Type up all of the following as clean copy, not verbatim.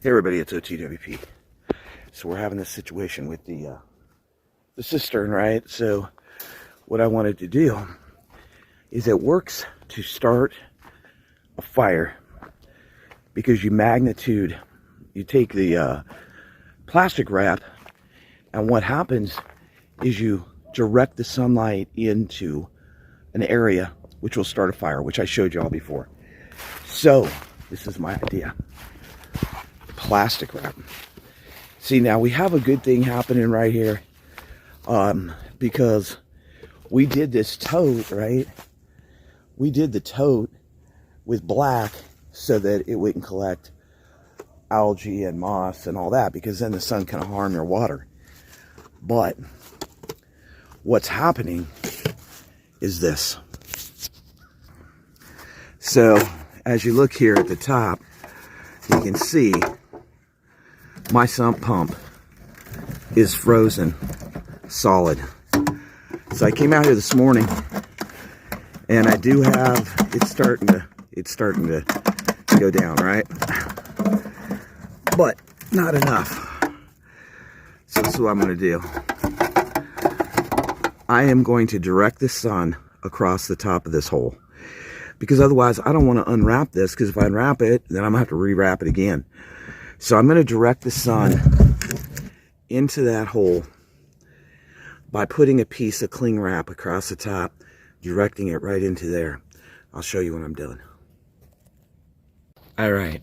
Hey everybody, it's OTWP. So we're having this situation with the cistern, right? So what I wanted to do is it works to start a fire because you take the plastic wrap, and what happens is you direct the sunlight into an area which will start a fire, which I showed you all before. So this is my idea. Plastic wrap. See, now we have a good thing happening right here, because we did this tote, right? We did the tote with black so that it wouldn't collect algae and moss and all that, because then the sun can harm your water. But what's happening is this. So as you look here at the top, you can see my sump pump is frozen solid. So I came out here this morning, and I do have it's starting to go down, right? But not enough. So this is what I'm going to do. I am going to direct the sun across the top of this hole, because otherwise I don't want to unwrap this, because if I unwrap it, then I'm going to have to rewrap it again. So I'm going to direct the sun into that hole by putting a piece of cling wrap across the top, directing it right into there. I'll show you what I'm doing. All right.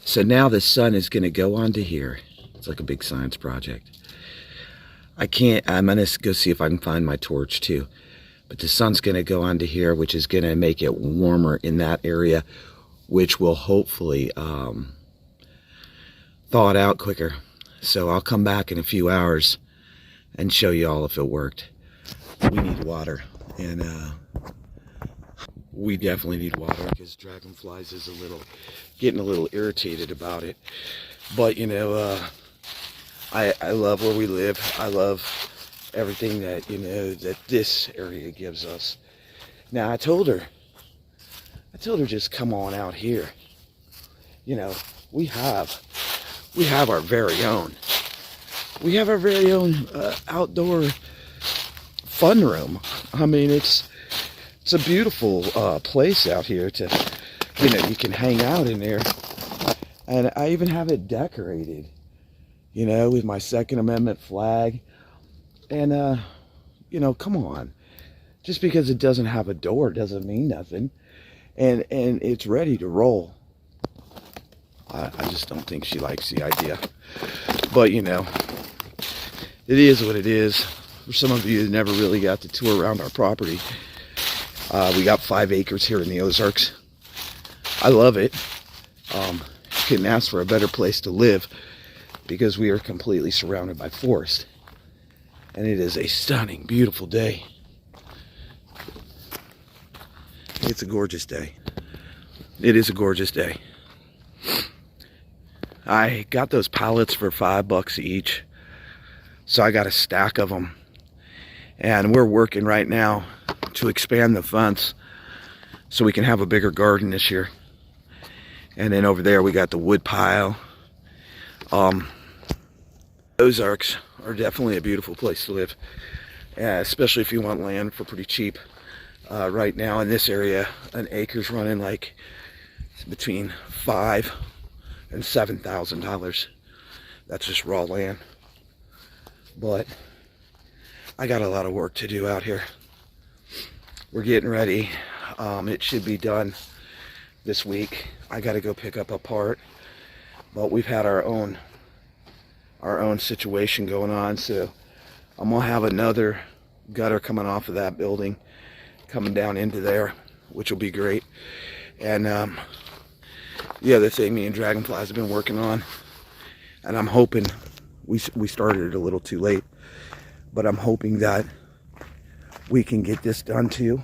So now the sun is going to go onto here. It's like a big science project. I'm going to go see if I can find my torch too. But the sun's going to go onto here, which is going to make it warmer in that area, which will hopefully thaw it out quicker. So I'll come back in a few hours and show you all if it worked. We need water, and we definitely need water, because Dragonflies is getting a little irritated about it. But you know, I love where we live. I love everything that that this area gives us. Now I told her just come on out here. You know, we have our very own. We have our very own outdoor fun room. I mean, it's a beautiful place out here to, you can hang out in there. And I even have it decorated, with my Second Amendment flag. And, come on. Just because it doesn't have a door doesn't mean nothing. And it's ready to roll. I just don't think she likes the idea. But, it is what it is. For some of you that never really got to tour around our property, we got 5 acres here in the Ozarks. I love it. Couldn't ask for a better place to live, because we are completely surrounded by forest. And it is a stunning, beautiful day. It's a gorgeous day. It is a gorgeous day. I got those pallets for $5 each. So I got a stack of them. And we're working right now to expand the fence so we can have a bigger garden this year. And then over there we got the wood pile. Ozarks are definitely a beautiful place to live, especially if you want land for pretty cheap. Right now in this area, an acre's running like between $5,000 and $7,000. That's just raw land. But I got a lot of work to do out here. We're getting ready. It should be done this week. I got to go pick up a part, but we've had our own situation going on, so I'm gonna have another gutter coming off of that building coming down into there, which will be great. And the other thing me and Dragonflies have been working on, and I'm hoping we started it a little too late, but I'm hoping that we can get this done too.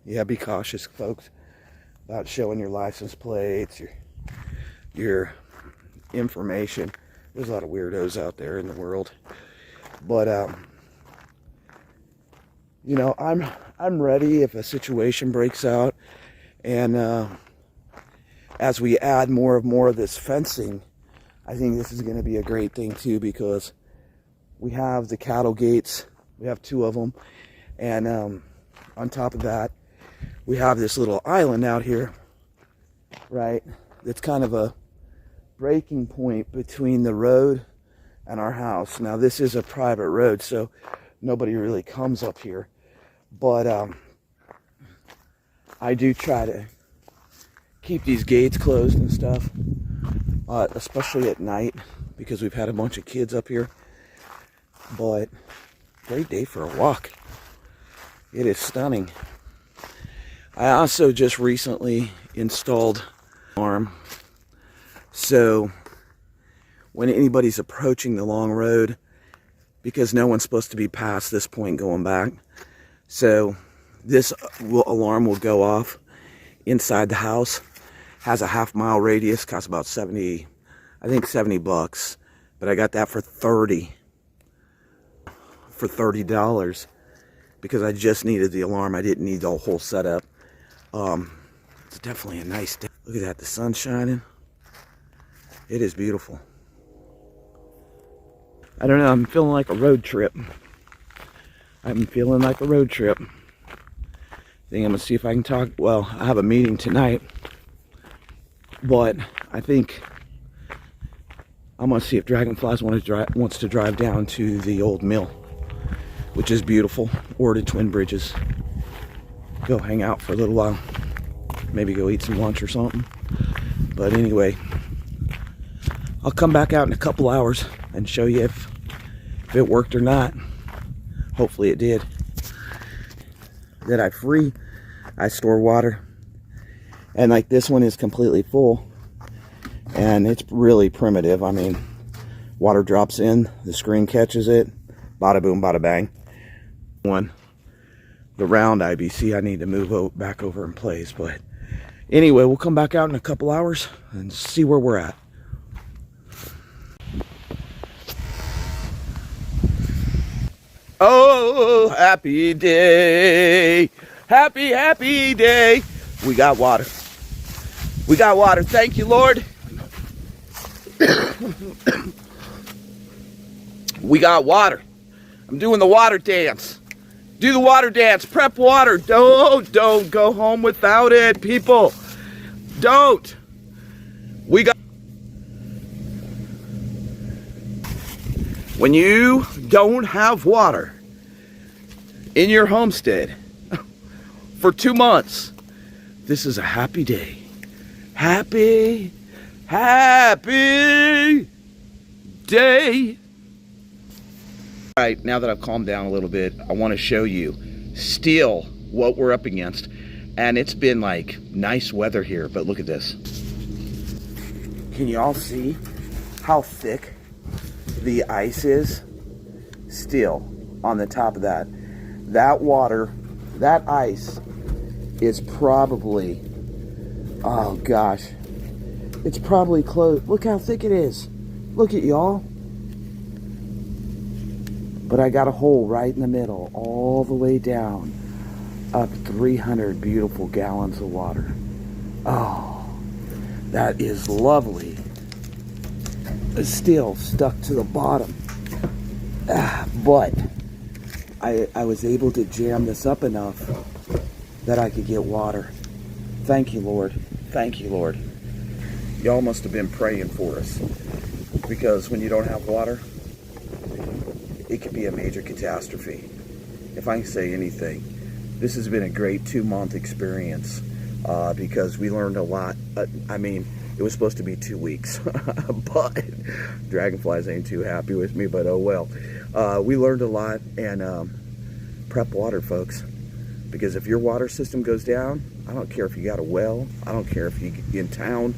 Yeah, be cautious, folks, about showing your license plates, your information. There's a lot of weirdos out there in the world. But I'm ready if a situation breaks out, and as we add more of this fencing, I think this is going to be a great thing too, because we have the cattle gates. We have 2 of them. And on top of that, we have this little island out here, right? It's kind of a breaking point between the road and our house. Now, this is a private road, so nobody really comes up here. But I do try to keep these gates closed and stuff, especially at night, because we've had a bunch of kids up here. But great day for a walk. It is stunning. I also just recently installed an alarm, so when anybody's approaching the long road, because no one's supposed to be past this point going back, so this alarm will go off inside the house. Has a half-mile radius, costs about 70, I think 70 bucks, but I got that for $30 because I just needed the alarm. I didn't need the whole setup. It's definitely a nice day. Look at that, the sun's shining. It is beautiful. I don't know, I'm feeling like a road trip. I'm feeling like a road trip. I think I'm gonna see if I can talk. Well, I have a meeting tonight, but I think I'm gonna see if Dragonflies wants to drive down to the old mill, which is beautiful, or to Twin Bridges. Go hang out for a little while. Maybe go eat some lunch or something. But anyway, I'll come back out in a couple hours and show you if it worked or not. Hopefully it did. That I store water. And like this one is completely full. And it's really primitive. I mean, water drops in, the screen catches it, bada boom, bada bang. The round IBC I need to move back over in place, but anyway, we'll come back out in a couple hours and see where we're at. Oh, happy day, happy day. We got water. We got water. Thank you, Lord. We got water. I'm doing the water dance. Do the water dance. Prep water. Don't go home without it, people. Don't. We got. When you don't have water in your homestead for 2 months, this is a happy day. Happy day. All right, now that I've calmed down a little bit, I want to show you still what we're up against. And it's been like nice weather here, but look at this. Can you all see how thick the ice is? Still on the top of that. That water, that ice is probably, oh gosh, it's probably close. Look how thick it is. Look at y'all. But I got a hole right in the middle, all the way down, up 300 beautiful gallons of water. Oh, that is lovely. It's still stuck to the bottom. But I was able to jam this up enough that I could get water. Thank you, Lord. Thank you, Lord. Y'all must have been praying for us, because when you don't have water, it could be a major catastrophe. If I can say anything, this has been a great 2-month experience because we learned a lot. I mean, it was supposed to be 2 weeks, but Dragonflies ain't too happy with me, but oh well. We learned a lot, and prep water, folks, because if your water system goes down, I don't care if you got a well, I don't care if you're in town,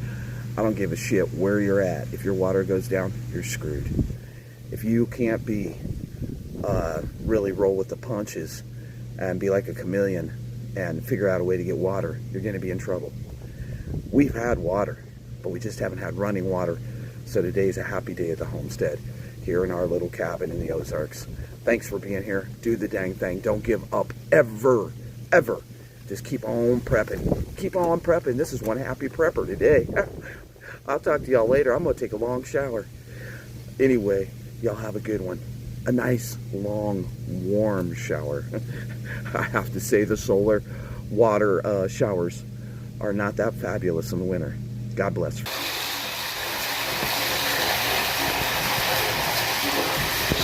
I don't give a shit where you're at. If your water goes down, you're screwed. If you can't be really roll with the punches and be like a chameleon and figure out a way to get water, you're going to be in trouble. We've had water, but we just haven't had running water. So today's a happy day at the homestead here in our little cabin in the Ozarks. Thanks for being here. Do the dang thing. Don't give up ever, ever. Just keep on prepping. Keep on prepping. This is one happy prepper today. I'll talk to y'all later. I'm going to take a long shower. Anyway, y'all have a good one. A nice, long, warm shower. I have to say the solar water showers are not that fabulous in the winter. God bless.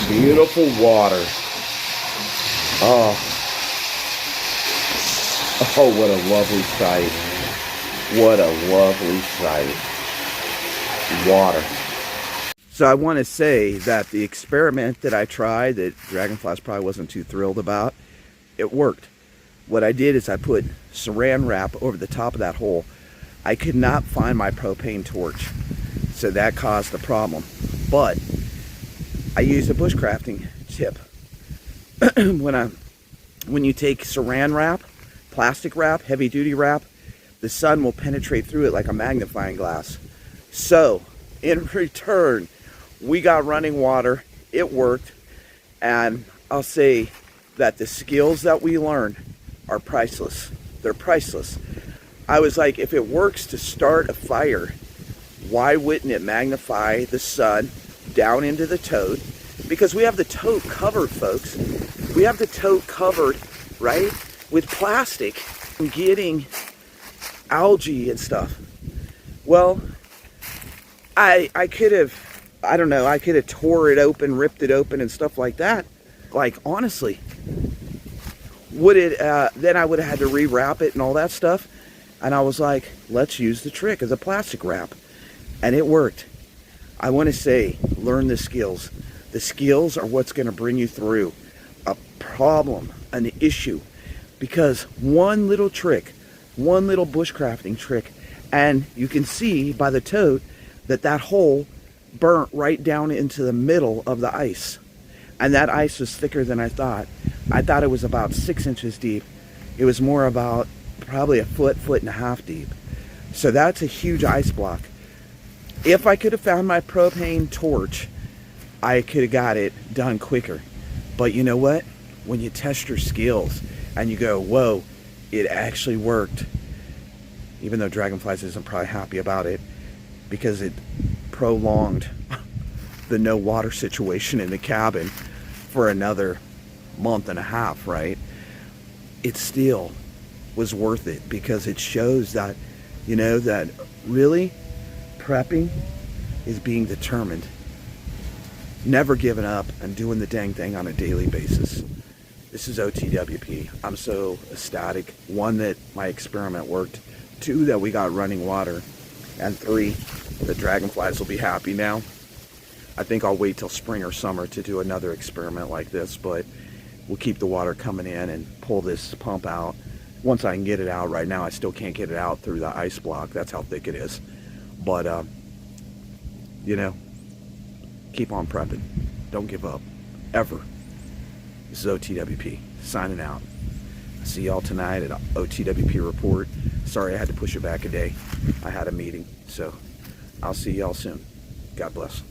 Beautiful water. Oh, what a lovely sight. What a lovely sight. Water. So I want to say that the experiment that I tried that Dragonflies probably wasn't too thrilled about, it worked. What I did is I put saran wrap over the top of that hole. I could not find my propane torch, so that caused the problem. But I used a bushcrafting tip. When you take saran wrap, plastic wrap, heavy duty wrap, the sun will penetrate through it like a magnifying glass. So in return, we got running water. It worked. And I'll say that the skills that we learned are priceless. They're priceless. I was like, if it works to start a fire, why wouldn't it magnify the sun down into the tote? Because we have the tote covered, folks. We have the tote covered, right, with plastic and getting algae and stuff. Well, I could have, I don't know, I could have tore it open, ripped it open and stuff like that. Like, honestly, would it, then I would have had to rewrap it and all that stuff. And I was like, let's use the trick as a plastic wrap. And it worked. I want to say, learn the skills. The skills are what's going to bring you through a problem, an issue. Because one little trick, one little bushcrafting trick, and you can see by the tote that that hole burnt right down into the middle of the ice. And that ice was thicker than I thought. I thought it was about 6 inches deep. It was more about probably a foot, foot and a half deep. So that's a huge ice block. If I could have found my propane torch, I could have got it done quicker. But you know what? When you test your skills and you go, whoa, it actually worked. Even though Dragonflies isn't probably happy about it because it prolonged the no water situation in the cabin for another month and a half, right? It still was worth it because it shows that, you know, that really prepping is being determined. Never giving up and doing the dang thing on a daily basis. This is OTWP. I'm so ecstatic. 1, that my experiment worked. 2, that we got running water. And 3, the Dragonflies will be happy now. I think I'll wait till spring or summer to do another experiment like this, but we'll keep the water coming in and pull this pump out. Once I can get it out. Right now I still can't get it out through the ice block. That's how thick it is. But, you know, keep on prepping. Don't give up. Ever. This is OTWP. Signing out. See y'all tonight at OTWP Report. Sorry I had to push it back a day. I had a meeting. So I'll see y'all soon. God bless.